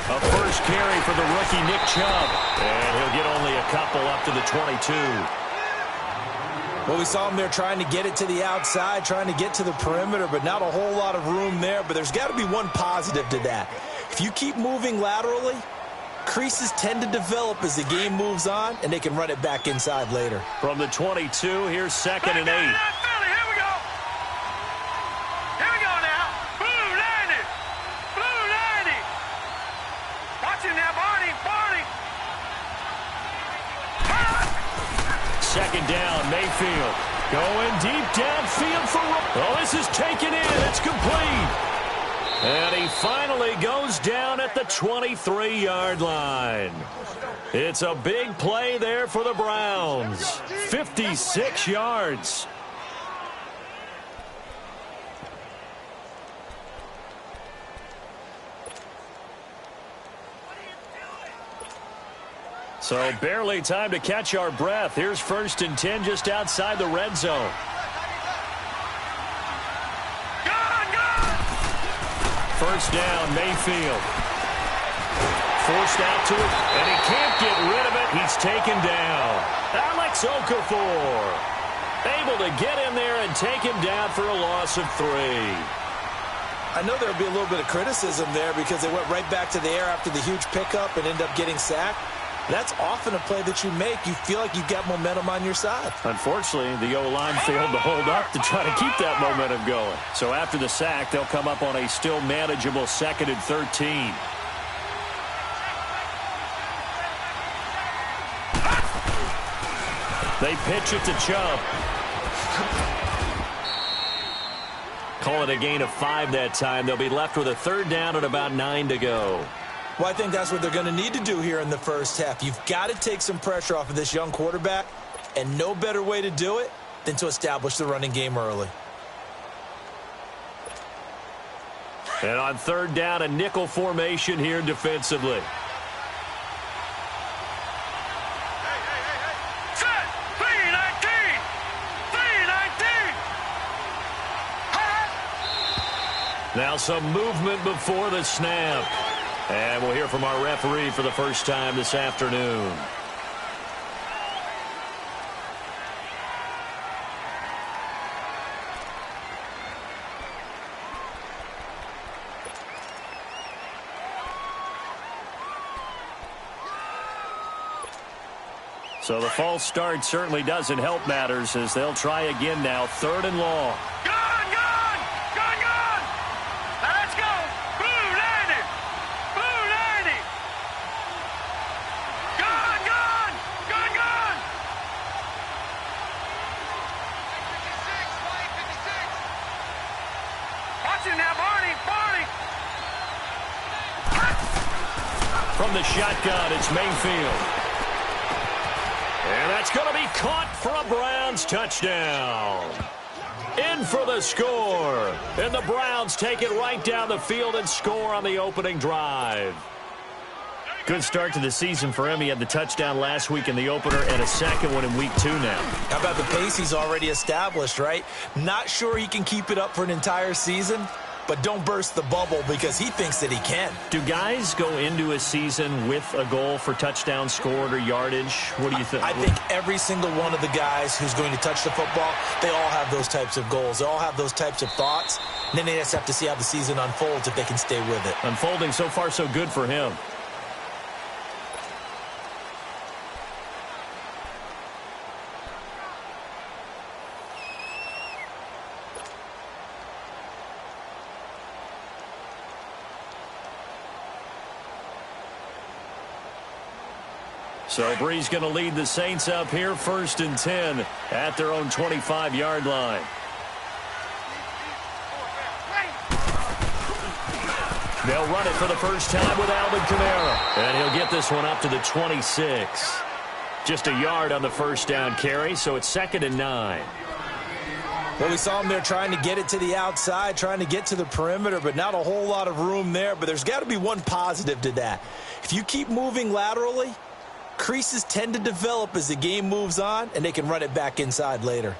A first carry for the rookie Nick Chubb. And he'll get only a couple up to the 22. Well, we saw him there trying to get it to the outside, trying to get to the perimeter, but not a whole lot of room there. But there's got to be one positive to that. If you keep moving laterally, creases tend to develop as the game moves on, and they can run it back inside later. From the 22, here's 2nd and 8. Second down, Mayfield. Going deep downfield for... Oh, this is taken in. It's complete. And he finally goes down at the 23-yard line. It's a big play there for the Browns. 56 yards. So barely time to catch our breath. Here's 1st and 10 just outside the red zone. First down, Mayfield. Forced out to it, and he can't get rid of it. He's taken down. Alex Okafor able to get in there and take him down for a loss of 3. I know there will be a little bit of criticism there because they went right back to the air after the huge pickup and end up getting sacked. That's often a play that you make. You feel like you've got momentum on your side. Unfortunately, the O-line failed to hold up to try to keep that momentum going. So after the sack, they'll come up on a still manageable 2nd and 13. They pitch it to Chubb. Call it a gain of 5 that time. They'll be left with a 3rd down and about 9 to go. Well, I think that's what they're going to need to do here in the first half. You've got to take some pressure off of this young quarterback, and no better way to do it than to establish the running game early. And on 3rd down, a nickel formation here defensively. Now some movement before the snap. And we'll hear from our referee for the first time this afternoon. So the false start certainly doesn't help matters as they'll try again now. 3rd and long. From the shotgun, it's Mayfield. And that's going to be caught for a Browns touchdown. In for the score. And the Browns take it right down the field and score on the opening drive. Good start to the season for him. He had the touchdown last week in the opener and a 2nd one in week 2 now. How about the pace he's already established, right? Not sure he can keep it up for an entire season, but don't burst the bubble because he thinks that he can. Do guys go into a season with a goal for touchdown scored or yardage? What do you think? I think every single one of the guys who's going to touch the football, they all have those types of goals. They all have those types of thoughts. And then they just have to see how the season unfolds if they can stay with it. Unfolding so far so good for him. So Bree's going to lead the Saints up here, 1st and 10 at their own 25-yard line. They'll run it for the first time with Alvin Kamara. And he'll get this one up to the 26. Just a yard on the first down carry, so it's 2nd and 9. Well, we saw him there trying to get it to the outside, trying to get to the perimeter, but not a whole lot of room there. But there's got to be one positive to that. If you keep moving laterally, creases tend to develop as the game moves on, and they can run it back inside later.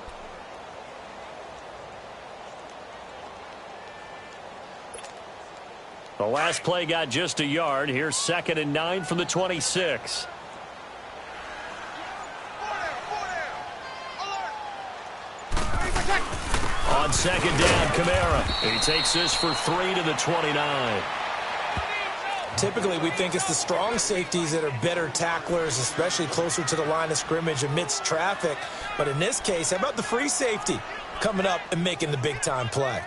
The last play got just a yard. Here's 2nd and 9 from the 26. On 2nd down, Kamara. He takes this for 3 to the 29. Typically, we think it's the strong safeties that are better tacklers, especially closer to the line of scrimmage amidst traffic. But in this case, how about the free safety coming up and making the big-time play?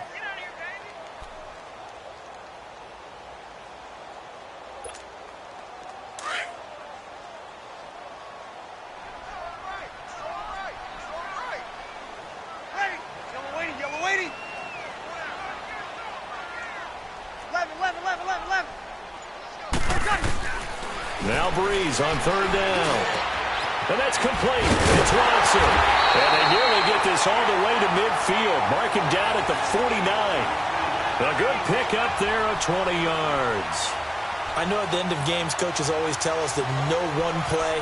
Now Breeze on 3rd down. And that's complete. It's Watson. And they nearly get this all the way to midfield. Mark him down at the 49. A good pickup there of 20 yards. I know at the end of games, coaches always tell us that no one play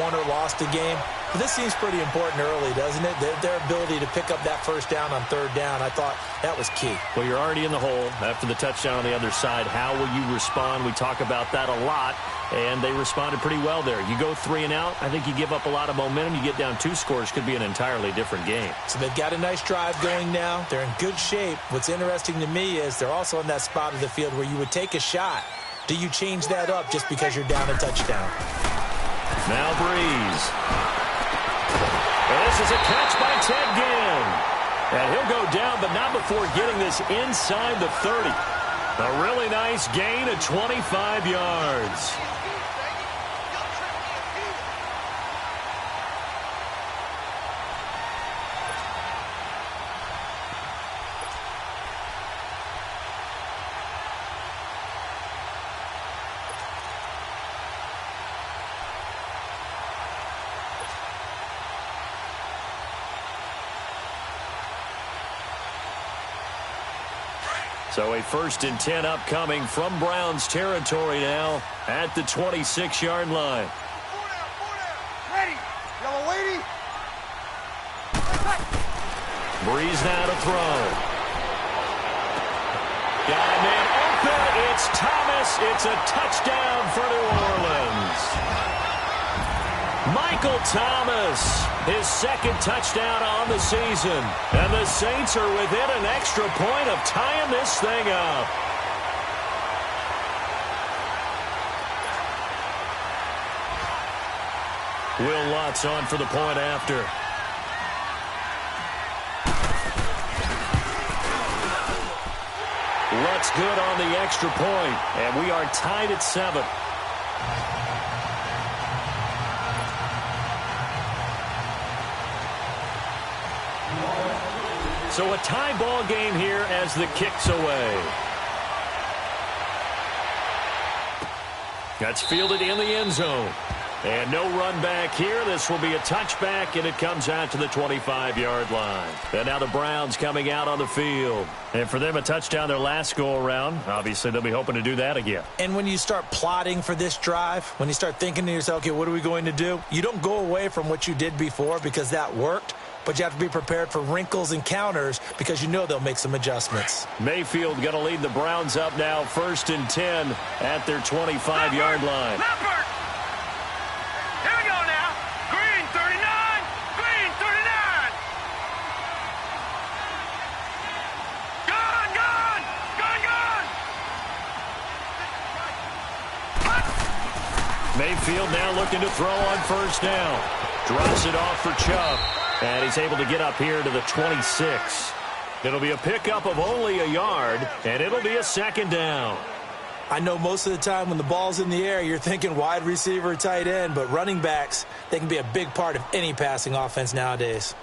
won or lost a game. But this seems pretty important early, doesn't it? Their ability to pick up that 1st down on 3rd down, I thought that was key. Well, you're already in the hole after the touchdown on the other side. How will you respond? We talk about that a lot, and they responded pretty well there. You go 3 and out, I think you give up a lot of momentum. You get down 2 scores, could be an entirely different game. So they've got a nice drive going now. They're in good shape. What's interesting to me is they're also in that spot of the field where you would take a shot. Do you change that up just because you're down a touchdown? Now Breeze. And this is a catch by Ted Ginn. And he'll go down, but not before getting this inside the 30. A really nice gain of 25 yards. So a 1st and 10 upcoming from Browns territory now at the 26-yard line. Ready. Yellow lady. Breeze now to throw. Got a man open. It's Thomas. It's a touchdown for New Orleans. Michael Thomas, his 2nd touchdown on the season. And the Saints are within an extra point of tying this thing up. Will Lutz on for the point after. Lutz good on the extra point, and we are tied at 7. So a tie ball game here as the kick's away. That's fielded in the end zone. And no run back here. This will be a touchback, and it comes out to the 25-yard line. And now the Browns coming out on the field. And for them, a touchdown their last go-around. Obviously, they'll be hoping to do that again. And when you start plotting for this drive, when you start thinking to yourself, okay, what are we going to do? You don't go away from what you did before because that worked. But you have to be prepared for wrinkles and counters because you know they'll make some adjustments. Mayfield going to lead the Browns up now, 1st and 10 at their 25-yard line. Leopard. Here we go now. Green 39. Green 39. Gone, gone. Gone, gone. Mayfield now looking to throw on 1st down. Drops it off for Chubb. And he's able to get up here to the 26. It'll be a pickup of only a yard, and it'll be a 2nd down. I know most of the time when the ball's in the air, you're thinking wide receiver, tight end, but running backs, they can be a big part of any passing offense nowadays.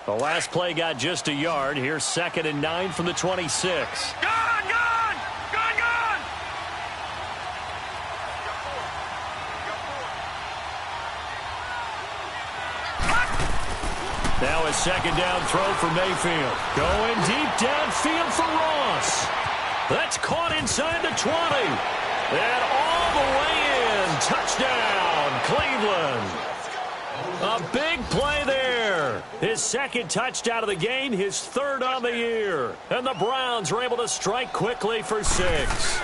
The last play got just a yard. Here's 2nd and 9 from the 26. Gone, gone. Gone, gone. Now a 2nd down throw for Mayfield. Going deep downfield for Ross. That's caught inside the 20. And all the way in. Touchdown, Cleveland. A big play there. there. His second touchdown of the game, his third on the year. And the Browns are able to strike quickly for 6.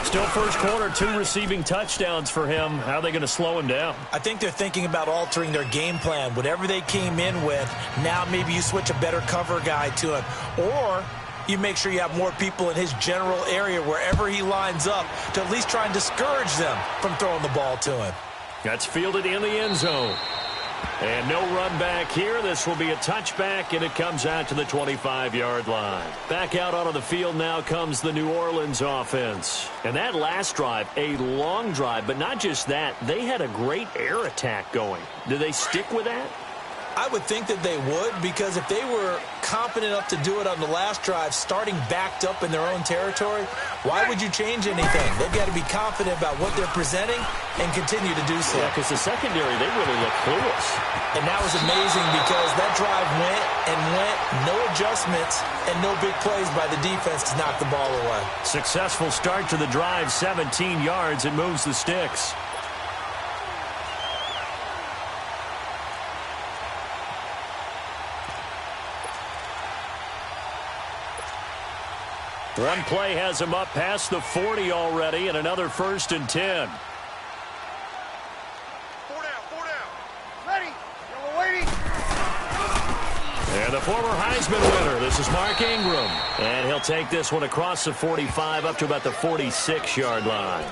Still first quarter, 2 receiving touchdowns for him. How are they going to slow him down? I think they're thinking about altering their game plan. Whatever they came in with, now maybe you switch a better cover guy to him. Or you make sure you have more people in his general area wherever he lines up to at least try and discourage them from throwing the ball to him. That's fielded in the end zone. And no run back here. This will be a touchback, and it comes out to the 25-yard line. Back out onto the field now comes the New Orleans offense. And that last drive, a long drive, but not just that. They had a great air attack going. Do they stick with that? I would think that they would, because if they were confident enough to do it on the last drive, starting backed up in their own territory, why would you change anything? They've got to be confident about what they're presenting and continue to do so. Yeah, because the secondary, they really look clueless. And that was amazing because that drive went and went, no adjustments, and no big plays by the defense to knock the ball away. Successful start to the drive, 17 yards, and moves the sticks. One play has him up past the 40 already, and another 1st and 10. 4 down. Ready. Yellow waiting. And the former Heisman winner, this is Mark Ingram. And he'll take this one across the 45 up to about the 46-yard line.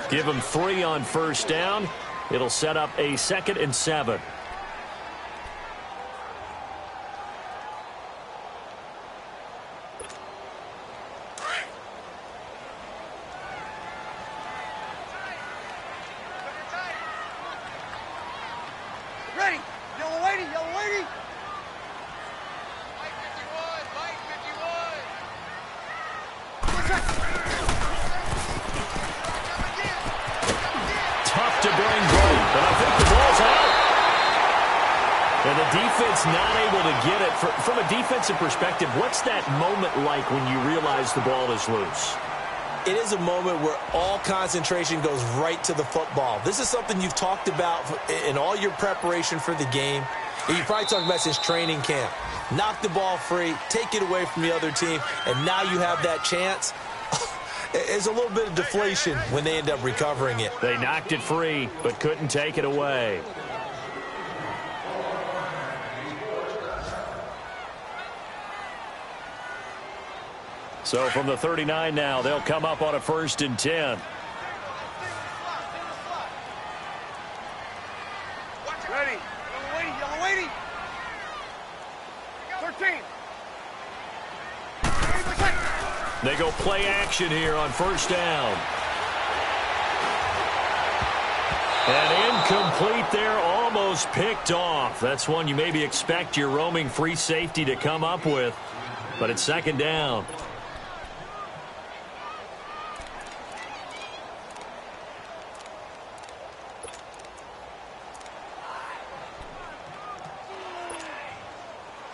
Give him 3 on 1st down. It'll set up a 2nd and 7. Ready. Yellow waiting. Mike 51. Tough to bring home, but I think the ball's out. And the defense not able to get it. From a defensive perspective, what's that moment like when you realize the ball is loose? It is a moment where all concentration goes right to the football. This is something you've talked about in all your preparation for the game. And you probably talked about since training camp. Knock the ball free, take it away from the other team, and now you have that chance. It's a little bit of deflation when they end up recovering it. They knocked it free, but couldn't take it away. So from the 39 now, they'll come up on a 1st and 10. Ready. Yellow waiting. 13. They go play action here on 1st down. And incomplete there, almost picked off. That's one you maybe expect your roaming free safety to come up with. But it's 2nd down.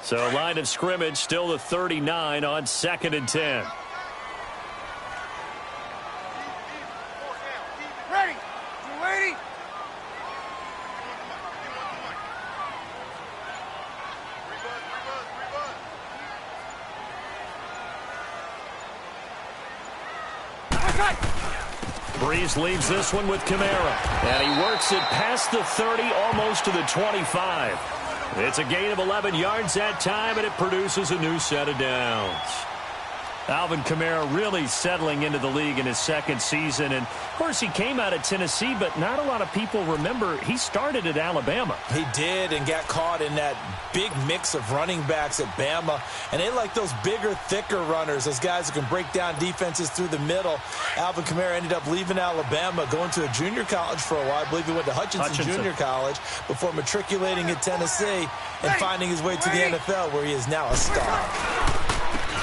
So line of scrimmage, still the 39 on 2nd and 10. Ready. You ready? Breeze leaves this one with Kamara. And he works it past the 30, almost to the 25. It's a gain of 11 yards that time, and it produces a new set of downs. Alvin Kamara really settling into the league in his 2nd season. And, of course, he came out of Tennessee, but not a lot of people remember he started at Alabama. He did, and got caught in that big mix of running backs at Bama. And they like those bigger, thicker runners, those guys who can break down defenses through the middle. Alvin Kamara ended up leaving Alabama, going to a junior college for a while. I believe he went to Hutchinson Junior College before matriculating at Tennessee and finding his way to the NFL, where he is now a star.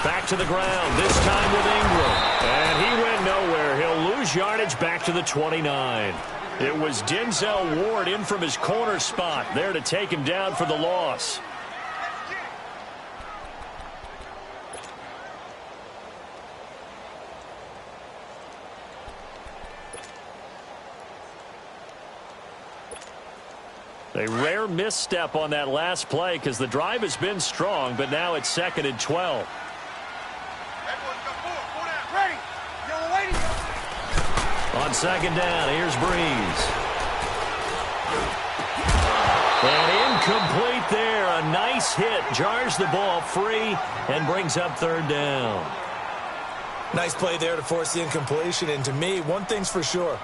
Back to the ground, this time with Ingram. And he went nowhere. He'll lose yardage back to the 29. It was Denzel Ward in from his corner spot there to take him down for the loss. A rare misstep on that last play because the drive has been strong, but now it's 2nd and 12. On 2nd down, here's Breeze. And incomplete there. A nice hit. Jars the ball free and brings up 3rd down. Nice play there to force the incompletion. And to me, one thing's for sure.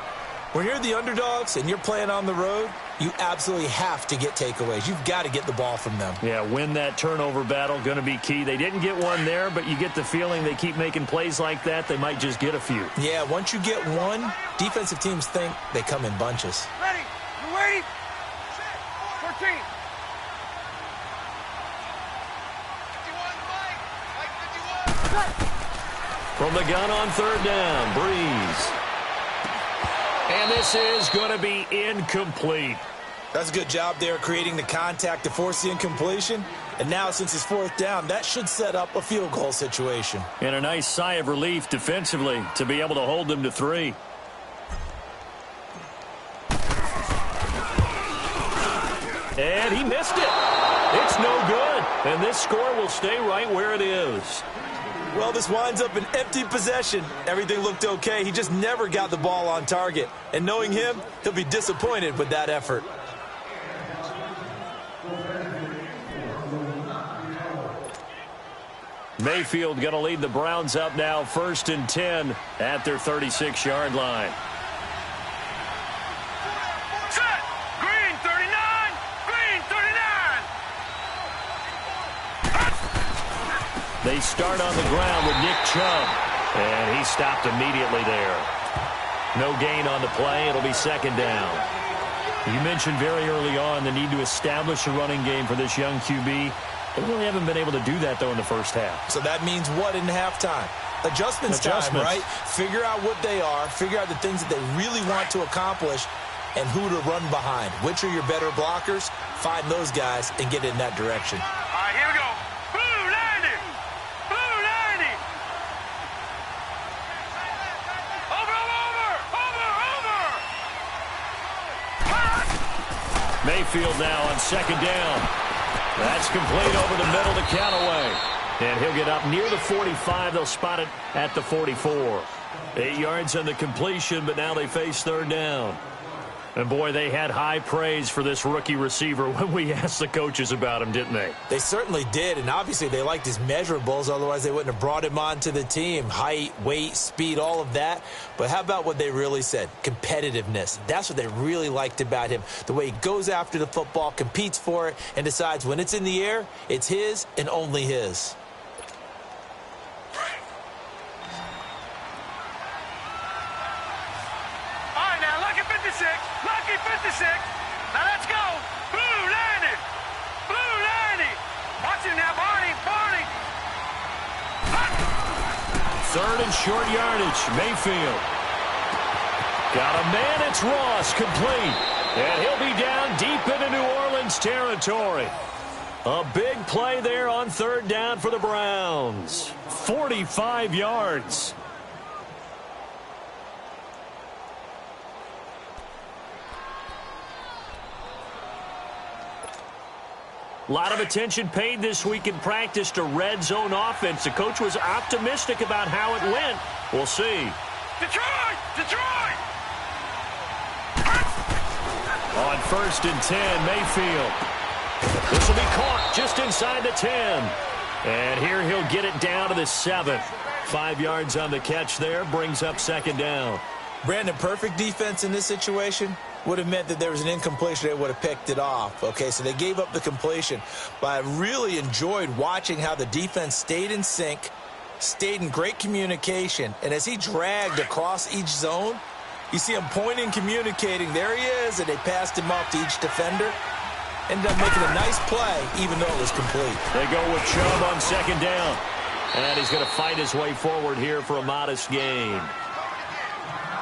When you're the underdogs and you're playing on the road, you absolutely have to get takeaways. You've got to get the ball from them. Yeah, win that turnover battle, going to be key. They didn't get one there, but you get the feeling they keep making plays like that, they might just get a few. Yeah, once you get one, defensive teams think they come in bunches. Ready? You ready? 14. 51. From the gun on 3rd down, Breeze. And this is going to be incomplete. That's a good job there creating the contact to force the incompletion. And now since it's 4th down, that should set up a field goal situation. And a nice sigh of relief defensively to be able to hold them to 3. And he missed it. It's no good. And this score will stay right where it is. Well, this winds up an empty possession. Everything looked okay. He just never got the ball on target. And knowing him, he'll be disappointed with that effort. Mayfield going to lead the Browns up now 1st and 10 at their 36-yard line. Set. Green 39. Green 39. They start on the ground with Nick Chubb. And he stopped immediately there. No gain on the play. It'll be 2nd down. You mentioned very early on the need to establish a running game for this young QB. They really haven't been able to do that, though, in the first half. So that means what in halftime? Adjustments time, right? Figure out what they are. Figure out the things that they really want to accomplish and who to run behind. Which are your better blockers? Find those guys and get in that direction. All right, here we go. Blue 90. Blue 90. Over. Mayfield now on 2nd down. That's complete over the middle to Callaway. And he'll get up near the 45. They'll spot it at the 44. 8 yards on the completion, but now they face 3rd down. And, boy, they had high praise for this rookie receiver when we asked the coaches about him, didn't they? They certainly did, and obviously they liked his measurables. Otherwise, they wouldn't have brought him onto the team. Height, weight, speed, all of that. But how about what they really said? Competitiveness. That's what they really liked about him. The way he goes after the football, competes for it, and decides when it's in the air, it's his and only his. Lucky 56. Now let's go. Blue 90. Blue 90. Watch him now, Barney. Barney. 3rd and short yardage. Mayfield. Got a man. It's Ross. Complete. And he'll be down deep into New Orleans territory. A big play there on 3rd down for the Browns. 45 yards. A lot of attention paid this week in practice to red zone offense. The coach was optimistic about how it went. We'll see. Detroit! Detroit! On 1st and 10, Mayfield. This will be caught just inside the 10. And here he'll get it down to the 7. 5 yards on the catch there. Brings up 2nd down. Brandon, perfect defense in this situation would have meant that there was an incompletion. They would have picked it off. Okay, so they gave up the completion. But I really enjoyed watching how the defense stayed in sync, stayed in great communication. And as he dragged across each zone, you see him pointing, communicating. There he is, and they passed him off to each defender. Ended up making a nice play, even though it was complete. They go with Chubb on 2nd down. And he's going to fight his way forward here for a modest gain.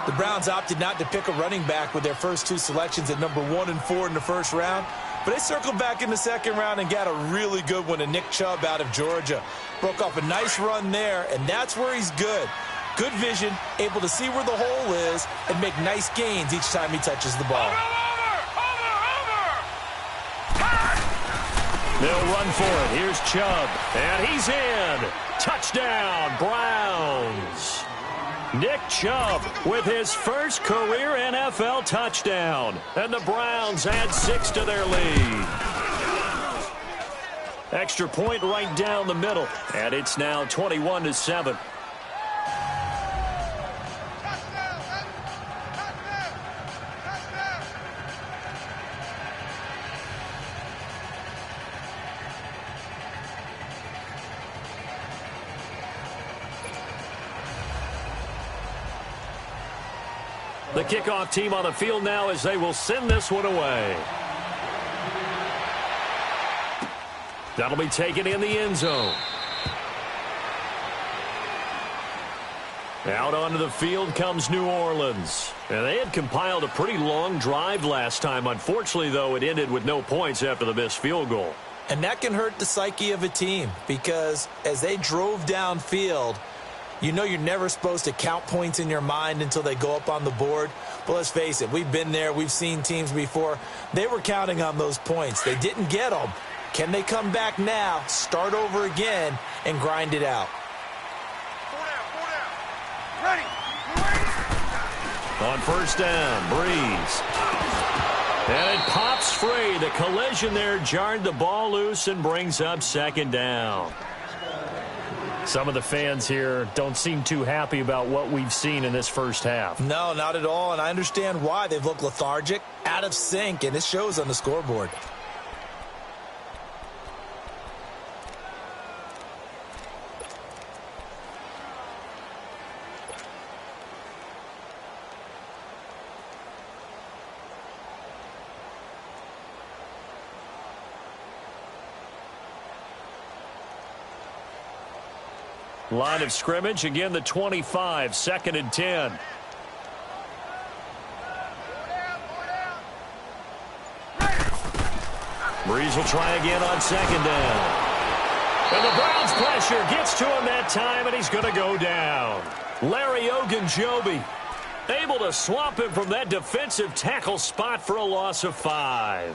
The Browns opted not to pick a running back with their first 2 selections at number 1 and 4 in the 1st round. But they circled back in the 2nd round and got a really good one in Nick Chubb out of Georgia. Broke off a nice run there, and that's where he's good. Good vision, able to see where the hole is, and make nice gains each time he touches the ball. Over! They'll run for it. Here's Chubb, and he's in. Touchdown, Browns. Nick Chubb with his first career NFL touchdown. And the Browns add 6 to their lead. Extra point right down the middle. And it's now 21-7. The kickoff team on the field now as they will send this one away. That'll be taken in the end zone. Out onto the field comes New Orleans. And they had compiled a pretty long drive last time. Unfortunately, though, it ended with no points after the missed field goal. And that can hurt the psyche of a team because as they drove downfield, you know you're never supposed to count points in your mind until they go up on the board. But let's face it, we've been there. We've seen teams before. They were counting on those points. They didn't get them. Can they come back now, start over again, and grind it out? 4 down. Ready. On first down, Breeze. And it pops free. The collision there jarred the ball loose and brings up second down. Some of the fans here don't seem too happy about what we've seen in this first half. No, not at all, and I understand why. They've looked lethargic, out of sync, and it shows on the scoreboard. Line of scrimmage, again the 25, 2nd and 10. Breeze will try again on 2nd down. And the Browns pressure gets to him that time, and he's going to go down. Larry Ogunjobi able to swamp him from that defensive tackle spot for a loss of 5.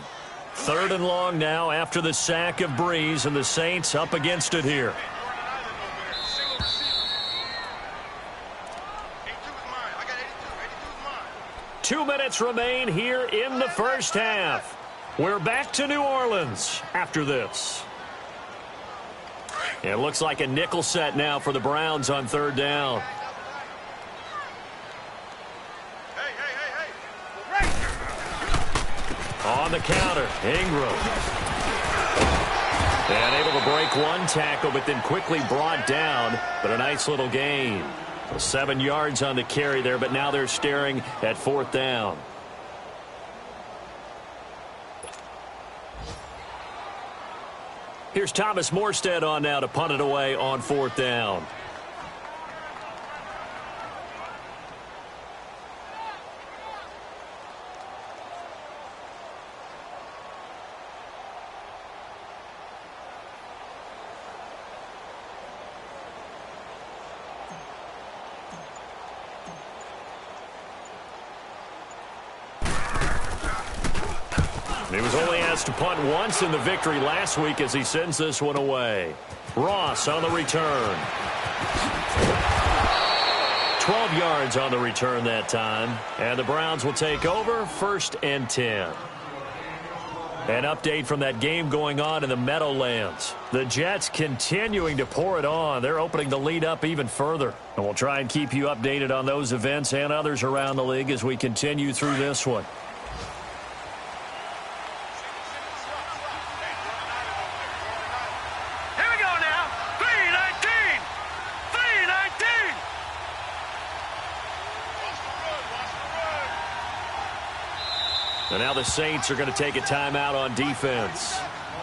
3rd and long now after the sack of Breeze, and the Saints up against it here. 2 minutes remain here in the first half. We're back to New Orleans after this. It looks like a nickel set now for the Browns on 3rd down. On the counter, Ingram. And able to break one tackle, but then quickly brought down. But a nice little gain. 7 yards on the carry there, but now they're staring at 4th down. Here's Thomas Morstead on now to punt it away on 4th down. He was only asked to punt once in the victory last week as he sends this one away. Ross on the return. 12 yards on the return that time. And the Browns will take over 1st and 10. An update from that game going on in the Meadowlands. The Jets continuing to pour it on. They're opening the lead up even further. And we'll try and keep you updated on those events and others around the league as we continue through this one. And now the Saints are going to take a timeout on defense.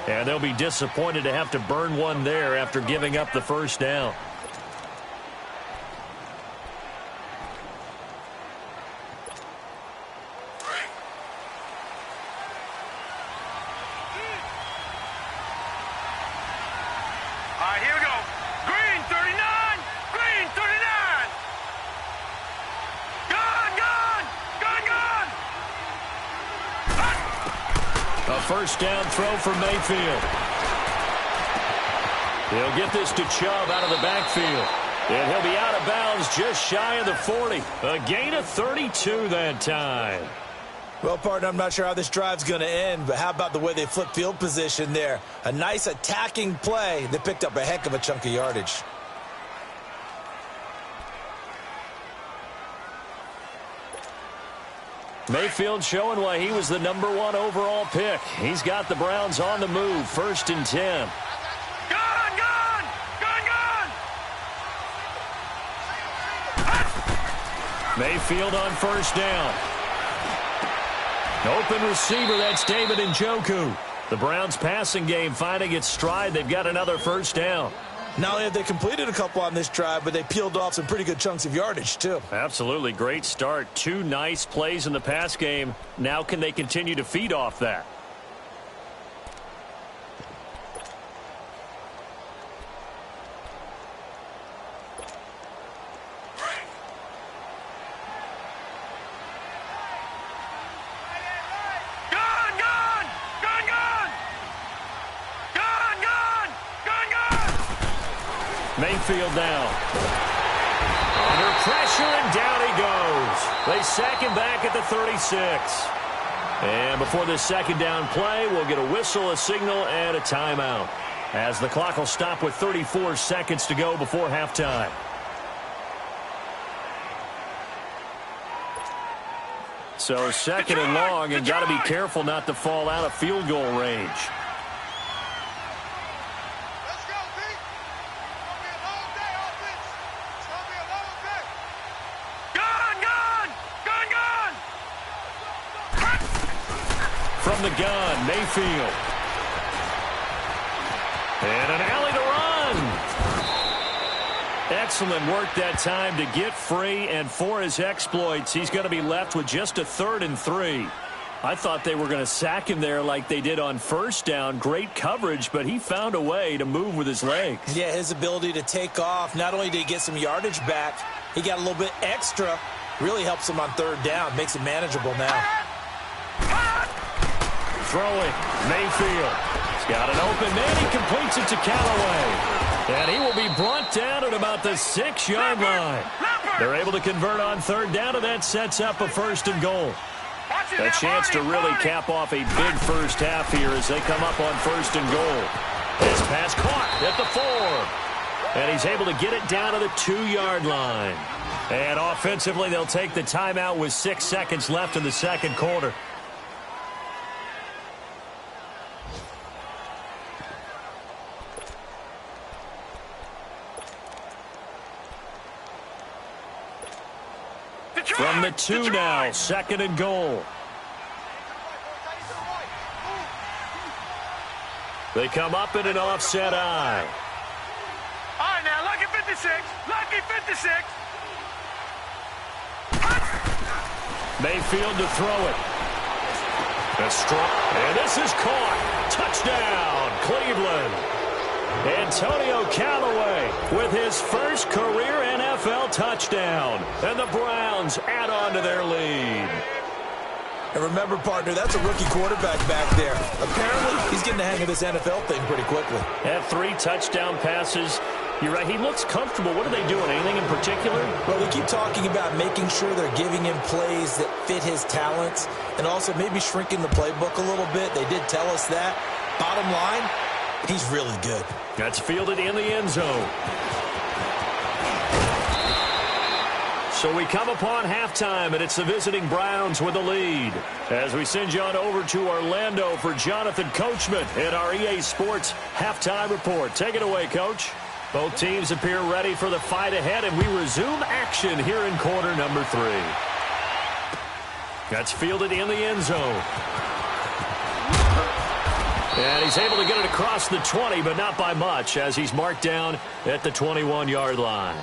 And they'll be disappointed to have to burn one there after giving up the first down. All right, here we go. Green 39. Green 39. Gone, gone. Gone, gone. A first down throw for Mayfield. He'll get this to Chubb out of the backfield. And he'll be out of bounds just shy of the 40. A gain of 32 that time. Well, partner, I'm not sure how this drive's going to end, but how about the way they flipped field position there? A nice attacking play that picked up a heck of a chunk of yardage. Mayfield showing why he was the #1 overall pick. He's got the Browns on the move, 1st and 10. Mayfield on 1st down. Open receiver, that's David Njoku. The Browns passing game finding its stride. They've got another 1st down. Not only have they completed a couple on this drive, but they peeled off some pretty good chunks of yardage, too. Absolutely great start. 2 nice plays in the pass game. Now can they continue to feed off that? Mayfield down. Under pressure, and down he goes. They sack him back at the 36. And before this 2nd down play, we'll get a whistle, a signal, and a timeout, as the clock will stop with 34 seconds to go before halftime. So 2nd and long, and got to be careful not to fall out of field goal range. From the gun, Mayfield. And an alley to run. Excellent work that time to get free, and for his exploits, he's going to be left with just a 3rd and 3. I thought they were going to sack him there like they did on 1st down. Great coverage, but he found a way to move with his legs. Yeah, his ability to take off, not only did he get some yardage back, he got a little bit extra. Really helps him on 3rd down, makes it manageable now. Throwing, Mayfield. He's got an open man. He completes it to Callaway. And he will be brought down at about the 6-yard line. They're able to convert on 3rd down, and that sets up a 1st and goal. A chance to really cap off a big first half here as they come up on 1st and goal. This pass caught at the 4. And he's able to get it down to the 2-yard line. And offensively, they'll take the timeout with 6 seconds left in the 2nd quarter. From the 2 now, 2nd and goal. They come up in an offset eye. All right, now, lucky 56. Lucky 56. Mayfield to throw it. That's strong. And this is caught. Touchdown, Cleveland. Antonio Callaway with his first career NFL touchdown. And the Browns add on to their lead. And remember, partner, that's a rookie quarterback back there. Apparently, he's getting the hang of this NFL thing pretty quickly. Had 3 touchdown passes. You're right, he looks comfortable. What are they doing? Anything in particular? Well, they keep talking about making sure they're giving him plays that fit his talents and also maybe shrinking the playbook a little bit. They did tell us that. Bottom line, he's really good. That's fielded in the end zone. So we come upon halftime, and it's the visiting Browns with the lead. As we send you on over to Orlando for Jonathan Coachman in our EA Sports Halftime Report. Take it away, Coach. Both teams appear ready for the fight ahead, and we resume action here in quarter number 3. That's fielded in the end zone. And he's able to get it across the 20, but not by much, as he's marked down at the 21-yard line.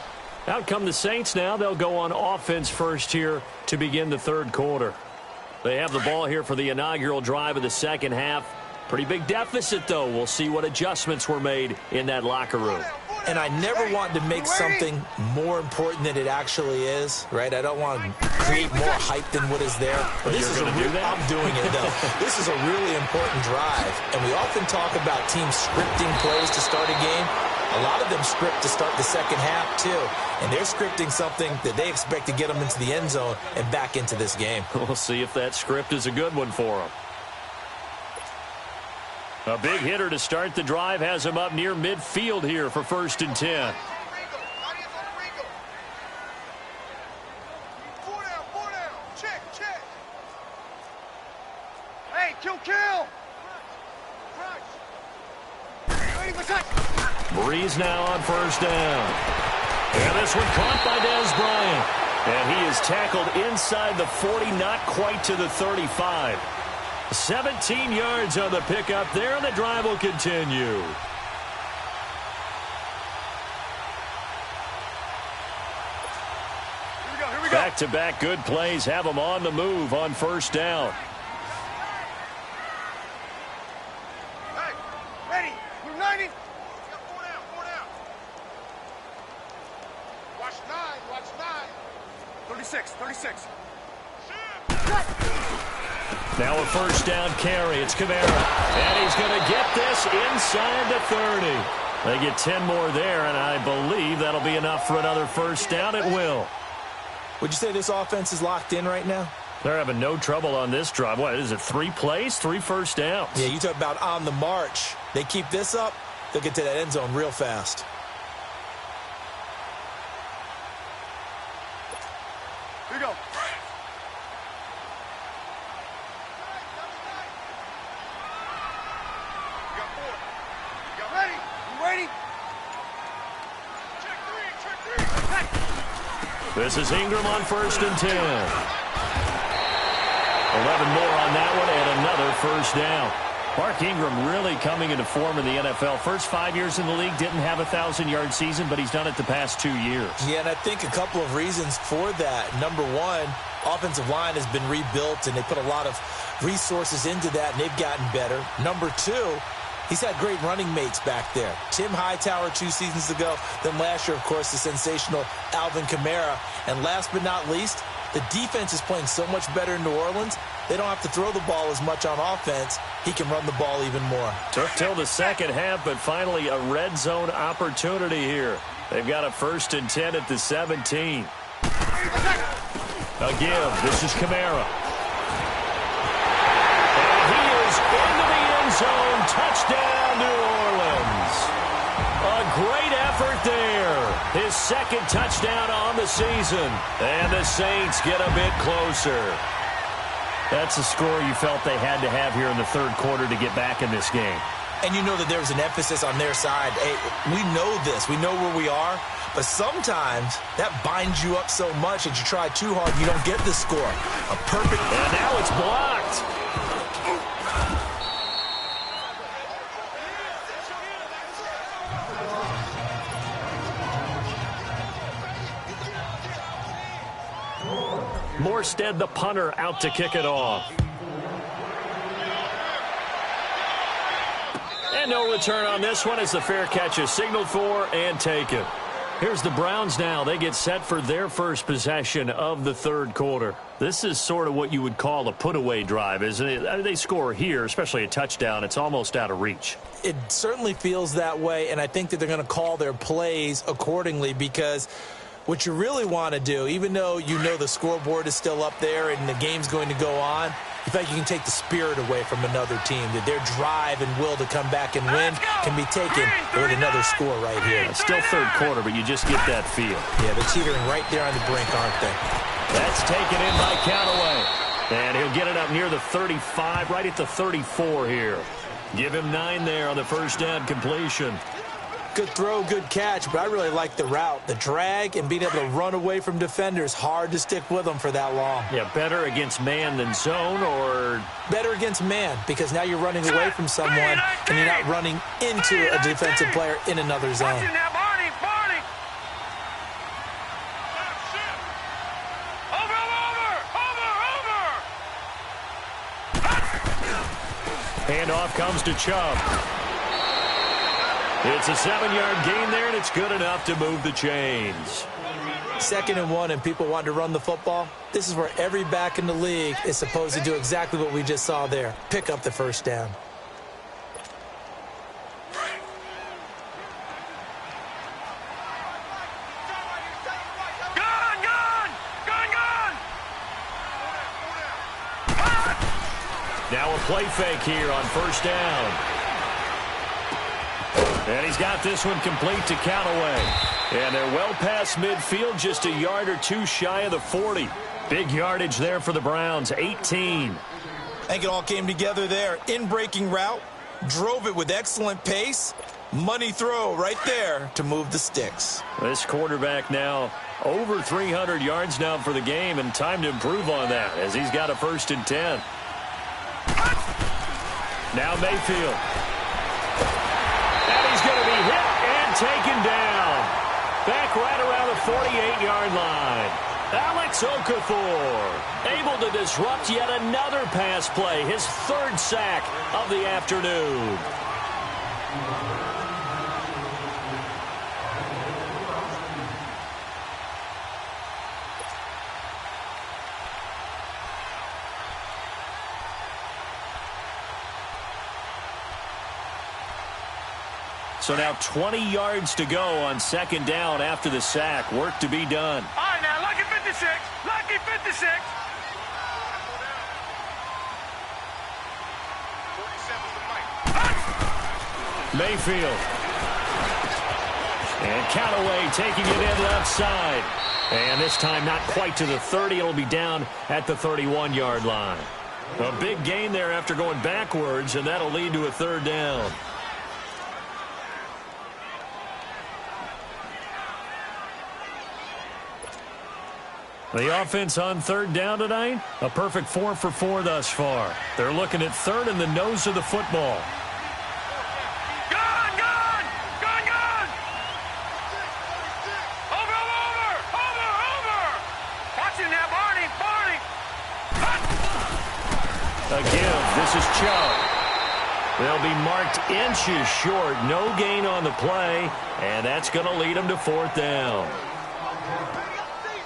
Out come the Saints now. They'll go on offense first here to begin the 3rd quarter. They have the ball here for the inaugural drive of the 2nd half. Pretty big deficit, though. We'll see what adjustments were made in that locker room. And I never want to make something more important than it actually is, right? I don't want to create more hype than what is there. But this is I'm doing it, though. This is a really important drive. And we often talk about teams scripting plays to start a game. A lot of them script to start the second half, too. And they're scripting something that they expect to get them into the end zone and back into this game. We'll see if that script is a good one for them. A big hitter to start the drive has him up near midfield here for 1st and 10. Hey, kill! Breeze now on 1st down. And this one caught by Dez Bryant. And he is tackled inside the 40, not quite to the 35. 17 yards on the pickup there, and the drive will continue. Here we go. Back-to-back good plays have them on the move on 1st down. Hey, ready. We're 90. Four down. Watch 9. 36. Now a 1st down carry. It's Kamara. And he's going to get this inside the 30. They get 10 more there, and I believe that'll be enough for another 1st down. It will. Would you say this offense is locked in right now? They're having no trouble on this drive. What is it, 3 plays, 3 1st downs? Yeah, you talk about on the march. They keep this up, they'll get to that end zone real fast. Here we go. This is Ingram on 1st and 10. 11 more on that one and another 1st down. Mark Ingram really coming into form in the NFL. First 5 years in the league, didn't have a 1,000-yard season, but he's done it the past 2 years. Yeah, and I think a couple of reasons for that. Number one, offensive line has been rebuilt, and they put a lot of resources into that, and they've gotten better. Number two, he's had great running mates back there. Tim Hightower 2 seasons ago. Then last year, of course, the sensational Alvin Kamara. And last but not least, the defense is playing so much better in New Orleans, they don't have to throw the ball as much on offense. He can run the ball even more. Took till the second half, but finally a red zone opportunity here. They've got a 1st and 10 at the 17. A give. This is Kamara. He is into the end zone. Touchdown, New Orleans. A great effort there. His 2nd touchdown on the season. And the Saints get a bit closer. That's a score you felt they had to have here in the 3rd quarter to get back in this game. And you know that there was an emphasis on their side. Hey, we know this. We know where we are. But sometimes that binds you up so much that you try too hard, you don't get the score. A perfect... And now it's blocked. Morstead, the punter, out to kick it off. And no return on this one as the fair catch is signaled for and taken. Here's the Browns now. They get set for their first possession of the 3rd quarter. This is sort of what you would call a put-away drive, isn't it? They score here, especially a touchdown. It's almost out of reach. It certainly feels that way, and I think that they're going to call their plays accordingly because what you really want to do, even though you know the scoreboard is still up there and the game's going to go on, you feel like you can take the spirit away from another team, that their drive and will to come back and win can be taken with another score right here. It's still 3rd quarter, but you just get that feel. Yeah, they're teetering right there on the brink, aren't they? That's taken in by Callaway. And he'll get it up near the 35, right at the 34 here. Give him 9 there on the 1st down completion. Good throw, good catch, but I really like the route. The drag and being able to run away from defenders, hard to stick with them for that long. Yeah, better against man than zone, or... Better against man, because now you're running away from someone and you're not running into a defensive player in another zone. Handoff comes to Chubb. It's a 7-yard gain there, and it's good enough to move the chains. 2nd and 1, and people want to run the football. This is where every back in the league is supposed to do exactly what we just saw there. Pick up the 1st down. Now a play fake here on first down. And he's got this one complete to Callaway. And they're well past midfield, just a yard or two shy of the 40. Big yardage there for the Browns, 18. I think it all came together there. In-breaking route, drove it with excellent pace. Money throw right there to move the sticks. This quarterback now over 300 yards now for the game, and time to improve on that as he's got a 1st and 10. Now Mayfield. And he's going to be hit and taken down. Back right around the 48-yard line. Alex Okafor able to disrupt yet another pass play. His 3rd sack of the afternoon. So now 20 yards to go on 2nd down after the sack. Work to be done. All right, now, lucky 56. Lucky 56. Mayfield. And Callaway taking it in left side. And this time not quite to the 30. It'll be down at the 31-yard line. A big gain there after going backwards, and that'll lead to a 3rd down. The offense on 3rd down tonight, a perfect 4 for 4 thus far. They're looking at 3rd in the nose of the football. Gone, gone, gone, gone. Over, over, over, over. Watch him now, Barney, Barney. A give, this is Chubb. They'll be marked inches short, no gain on the play, and that's going to lead them to 4th down.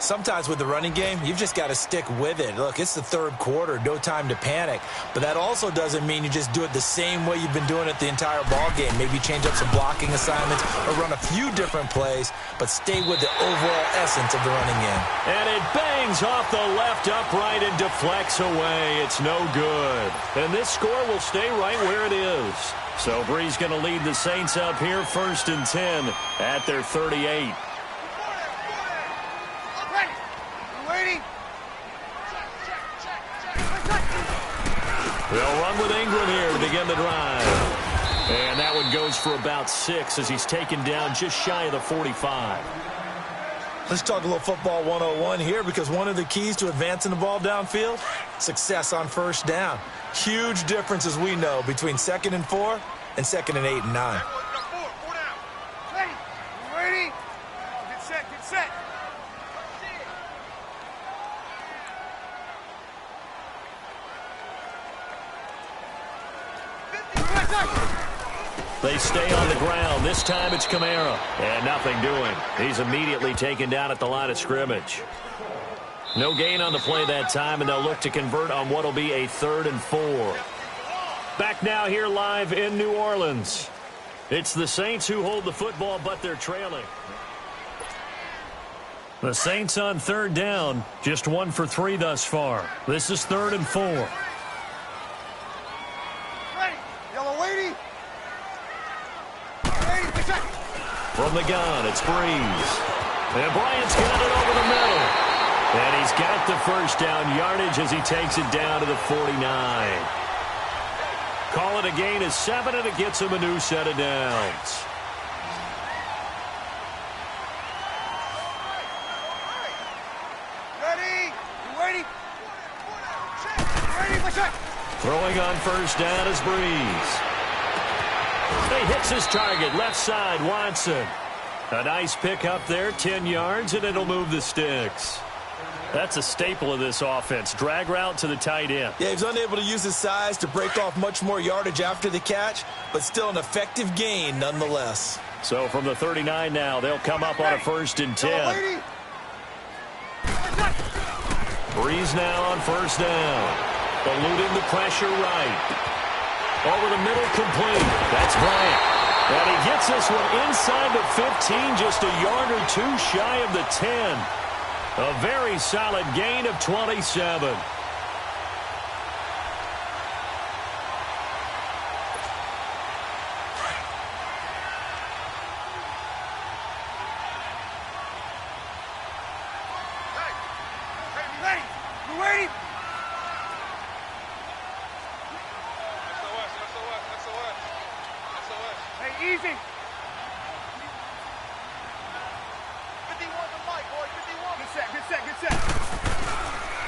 Sometimes with the running game, you've just got to stick with it. Look, it's the 3rd quarter, no time to panic. But that also doesn't mean you just do it the same way you've been doing it the entire ball game. Maybe change up some blocking assignments or run a few different plays, but stay with the overall essence of the running game. And it bangs off the left upright and deflects away. It's no good. And this score will stay right where it is. So Bree's going to lead the Saints up here 1st and 10 at their 38. They'll run with Ingram here to begin the drive. And that one goes for about 6 as he's taken down just shy of the 45. Let's talk a little football 101 here, because one of the keys to advancing the ball downfield, success on 1st down. Huge difference, as we know, between 2nd and 4 and 2nd and 8 and 9. Ready, ready. Get set, get set. They stay on the ground. This time it's Kamara. And nothing doing. He's immediately taken down at the line of scrimmage. No gain on the play that time, and they'll look to convert on what will be a 3rd and 4. Back now here live in New Orleans. It's the Saints who hold the football, but they're trailing. The Saints on 3rd down, just 1 for 3 thus far. This is 3rd and 4. Ready, yellow weighty. From the gun, it's Breeze. And Bryant's got it over the middle. And he's got the 1st down yardage as he takes it down to the 49. Call it a gain of 7, and it gets him a new set of downs. Ready, ready. Ready, Throwing on 1st down is Breeze. He hits his target, left side, Watson. A nice pick up there, 10 yards, and it'll move the sticks. That's a staple of this offense. Drag route to the tight end. Yeah, he's unable to use his size to break off much more yardage after the catch, but still an effective gain nonetheless. So from the 39 now, they'll come up on a 1st and 10. Breeze now on 1st down. Eluding the pressure right. Over the middle, complete. That's Bryant. And he gets this one inside the 15, just a yard or 2 shy of the 10. A very solid gain of 27. Easy. 51 to Mike, boy. 51. Good set, good set, good set.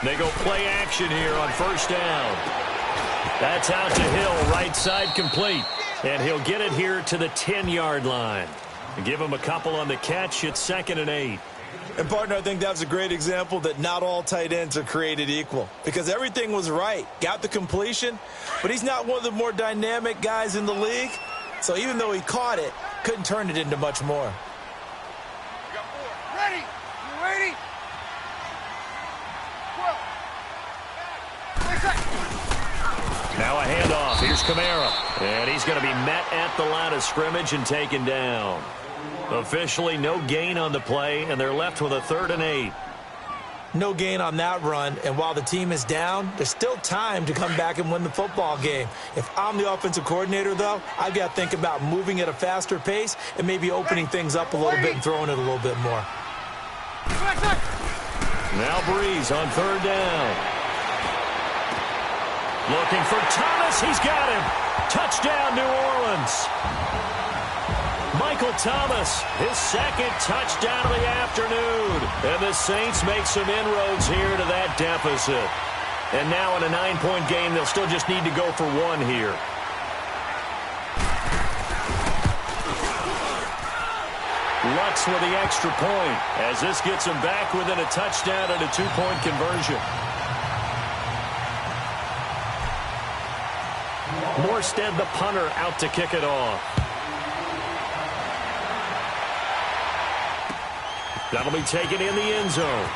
They go play action here on first down. That's out to Hill, right side complete. And he'll get it here to the 10-yard line. Give him a couple on the catch. It's 2nd and 8. And, partner, I think that's a great example that not all tight ends are created equal. Because everything was right. Got the completion, but he's not one of the more dynamic guys in the league. So even though he caught it, couldn't turn it into much more. You got 4. Ready? You ready? 12. Wait a second. Now a handoff. Here's Kamara. And he's going to be met at the line of scrimmage and taken down. Officially no gain on the play, and they're left with a 3rd and 8. No gain on that run, and while the team is down, there's still time to come back and win the football game. If I'm the offensive coordinator, though, I've got to think about moving at a faster pace and maybe opening things up a little bit and throwing it a little bit more. Now Breeze on 3rd down. Looking for Thomas. He's got him. Touchdown, New Orleans. Michael Thomas, his 2nd touchdown of the afternoon. And the Saints make some inroads here to that deficit. And now in a 9-point game, they'll still just need to go for 1 here. Lutz with the extra point as this gets him back within a touchdown and a 2-point conversion. Morstead, the punter, out to kick it off. That'll be taken in the end zone.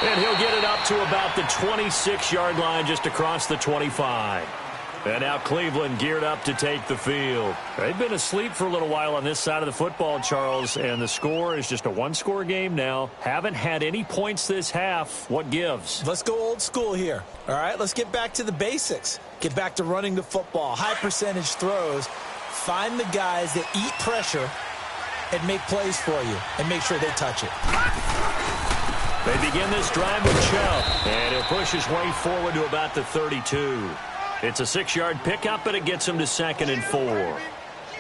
And he'll get it up to about the 26-yard line, just across the 25. And now Cleveland geared up to take the field. They've been asleep for a little while on this side of the football, Charles, and the score is just a 1-score game now. Haven't had any points this half. What gives? Let's go old school here. All right, let's get back to the basics. Get back to running the football, high percentage throws. Find the guys that eat pressure and make plays for you and make sure they touch it. They begin this drive with Chubb, and he'll push his way forward to about the 32. It's a 6-yard pickup, but it gets him to 2nd and 4. All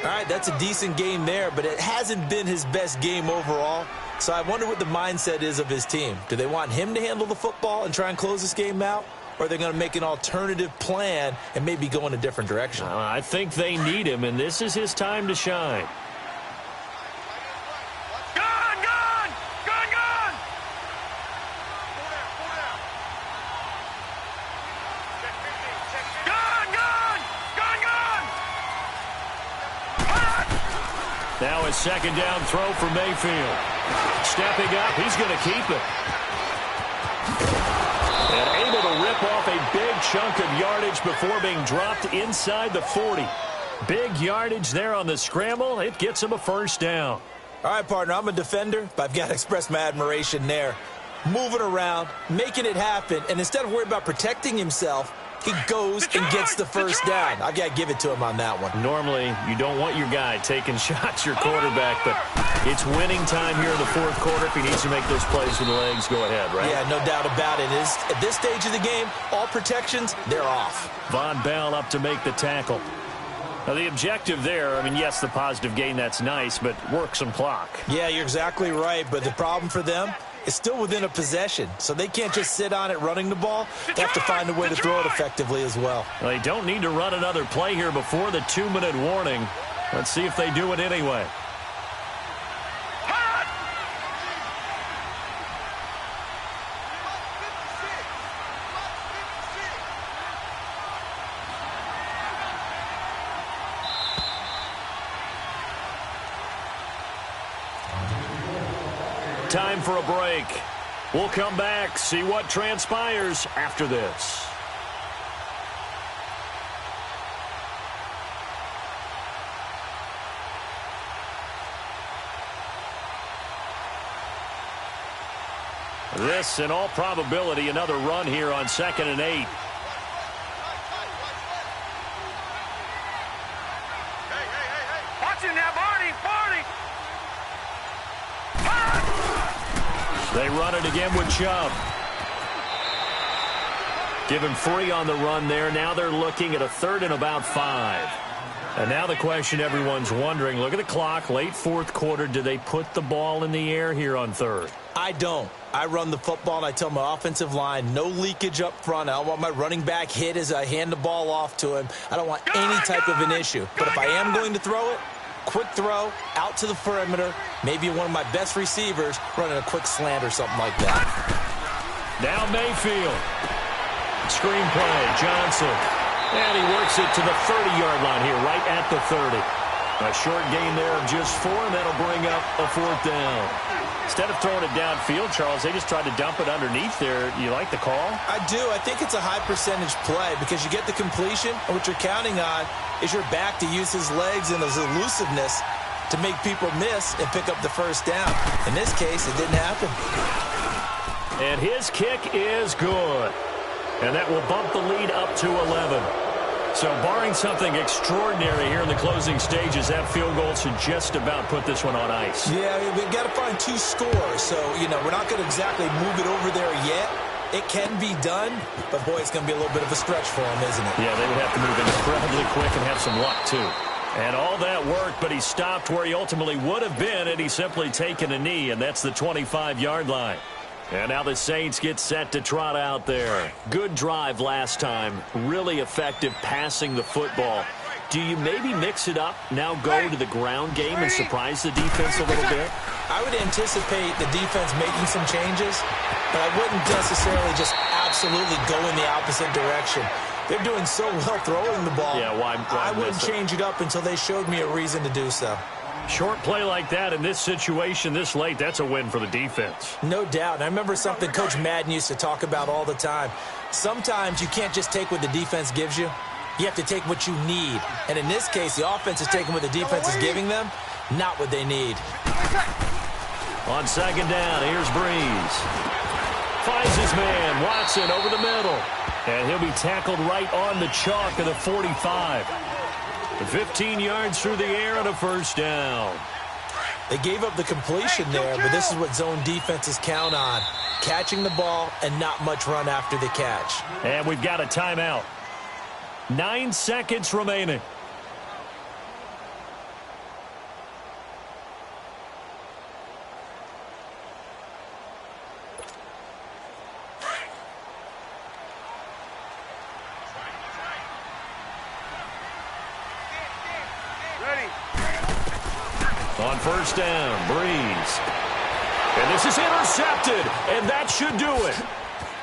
right, that's a decent game there, but it hasn't been his best game overall. So I wonder what the mindset is of his team. Do they want him to handle the football and try and close this game out? Or are they going to make an alternative plan and maybe go in a different direction? I think they need him, and this is his time to shine. Now his 2nd down throw for Mayfield. Stepping up, he's going to keep it. And able to rip off a big chunk of yardage before being dropped inside the 40. Big yardage there on the scramble. It gets him a 1st down. All right, partner, I'm a defender, but I've got to express my admiration there. Moving around, making it happen, and instead of worrying about protecting himself, he goes and gets the 1st down. I've got to give it to him on that one. Normally, you don't want your guy taking shots, your quarterback, but it's winning time here in the 4th quarter. If he needs to make those plays with the legs, go ahead, right? Yeah, no doubt about it. At this stage of the game, all protections, they're off. Von Bell up to make the tackle. Now, the objective there, I mean, yes, the positive gain, that's nice, but work some clock. Yeah, you're exactly right, but the problem for them is still within a possession, so they can't just sit on it running the ball. They have to find a way to throw it effectively as well. They don't need to run another play here before the 2-minute warning. Let's see if they do it anyway. Time for a break. We'll come back, see what transpires after this. This, in all probability, another run here on 2nd and 8. Watch him now, Barney! They run it again with Chubb. Give him 3 on the run there. Now they're looking at a 3rd and about 5. And now the question everyone's wondering, look at the clock, late fourth quarter, do they put the ball in the air here on third? I don't. I run the football, and I tell my offensive line, no leakage up front. I don't want my running back hit as I hand the ball off to him. I don't want any type of an issue. But if I am going to throw it, quick throw, out to the perimeter, maybe one of my best receivers running a quick slant or something like that. Now Mayfield. Screen play, Johnson. And he works it to the 30-yard line here, right at the 30. A short gain there of just 4, and that'll bring up a fourth down. Instead of throwing it downfield, Charles, they just tried to dump it underneath there. You like the call? I do. I think it's a high-percentage play because you get the completion, and what you're counting on is your back to use his legs and his elusiveness to make people miss and pick up the first down. In this case, it didn't happen. And his kick is good. And that will bump the lead up to 11. So barring something extraordinary here in the closing stages, that field goal should just about put this one on ice. Yeah, we've got to find 2 scores. So, we're not going to exactly move it over there yet. It can be done, but, boy, it's going to be a little bit of a stretch for him, isn't it? Yeah, they would have to move incredibly quick and have some luck, too. And all that worked, but he stopped where he ultimately would have been, and he's simply taken a knee, and that's the 25-yard line. And now the Saints get set to trot out there. Good drive last time. Really effective passing the football. Do you maybe mix it up, now go to the ground game and surprise the defense a little bit? I would anticipate the defense making some changes, but I wouldn't necessarily just absolutely go in the opposite direction. They're doing so well throwing the ball. Yeah, why I wouldn't change it up until they showed me a reason to do so. Short play like that in this situation this late, that's a win for the defense. No doubt. And I remember something Coach Madden used to talk about all the time. Sometimes you can't just take what the defense gives you. You have to take what you need. And in this case, the offense is taking what the defense is giving them, not what they need. On second down, here's Breeze. Finds his man, Watson, over the middle. And he'll be tackled right on the chalk of the 45. 15 yards through the air and a first down. They gave up the completion there, but this is what zone defenses count on. Catching the ball and not much run after the catch. And we've got a timeout. 9 seconds remaining. On first down, Breeze. And this is intercepted, and that should do it.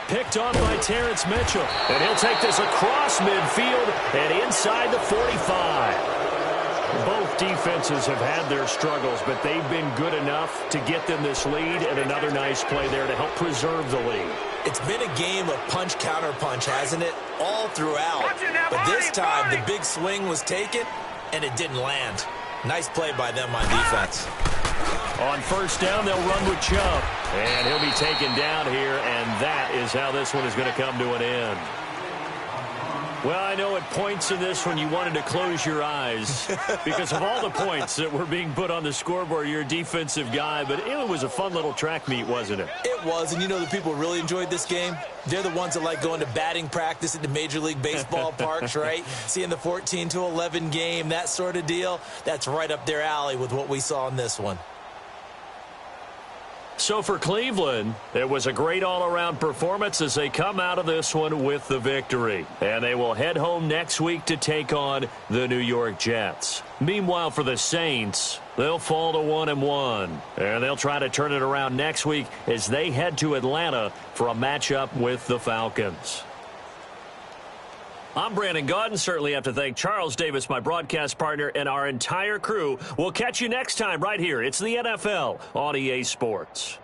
Picked on by Terrence Mitchell. And he'll take this across midfield and inside the 45. Both defenses have had their struggles, but they've been good enough to get them this lead, and another nice play there to help preserve the lead. It's been a game of punch-counter-punch, hasn't it? All throughout. But this time, the big swing was taken, and it didn't land. Nice play by them on defense. On first down, they'll run with Chubb. And he'll be taken down here, and that is how this one is going to come to an end. Well, I know at points in this one you wanted to close your eyes because of all the points that were being put on the scoreboard. You're a defensive guy, but it was a fun little track meet, wasn't it? It was, and you know the people who really enjoyed this game? They're the ones that like going to batting practice at the Major League Baseball parks, right? Seeing the 14-11 game, that sort of deal. That's right up their alley with what we saw in this one. So for Cleveland, it was a great all-around performance as they come out of this one with the victory. And they will head home next week to take on the New York Jets. Meanwhile, for the Saints, they'll fall to 1-1. And they'll try to turn it around next week as they head to Atlanta for a matchup with the Falcons. I'm Brandon Gaudin. Certainly have to thank Charles Davis, my broadcast partner, and our entire crew. We'll catch you next time right here. It's the NFL on EA Sports.